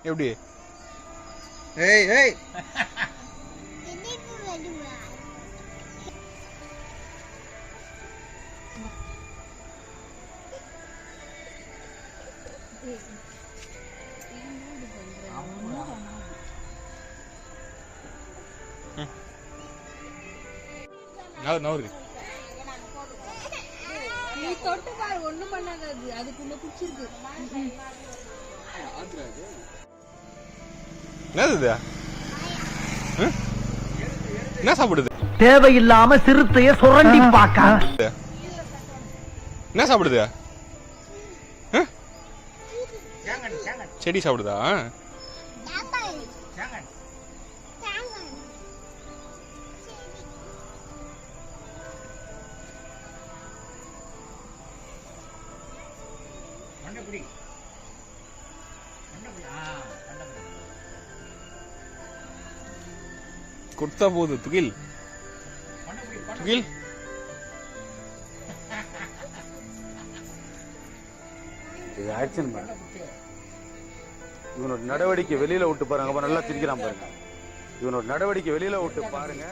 எப்படி ஏய் ஏய் நவரு நீ தொட்டு பாரு ஒண்ணும் பண்ணாது அதுக்குள்ள குச்சிருக்கு என்னது என்ன சாப்பிடுது தேவையில்லாம சிறுத்தைய சுரண்டி பாக்க என்ன சாப்பிடுது செடி சாப்பிடுதா கொடுத்தா போகுது துகில் துகில் ஆக்சன் இவனோட நடவடிக்கை வெளியில விட்டு பாருங்க அப்ப நல்லா சிரிக்கிறான் பாருங்க இவனோட நடவடிக்கை வெளியில விட்டு பாருங்க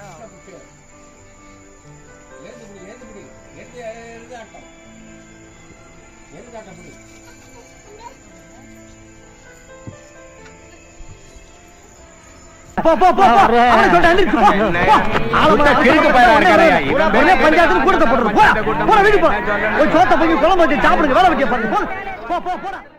பஞ்சாயத்து கூட்டத்தை போடுறோம். வீட்டுக்கு போற சோத்த போய் குழம்பு வச்சு சாப்பிடுங்க. வேலை வைக்க பாருங்க.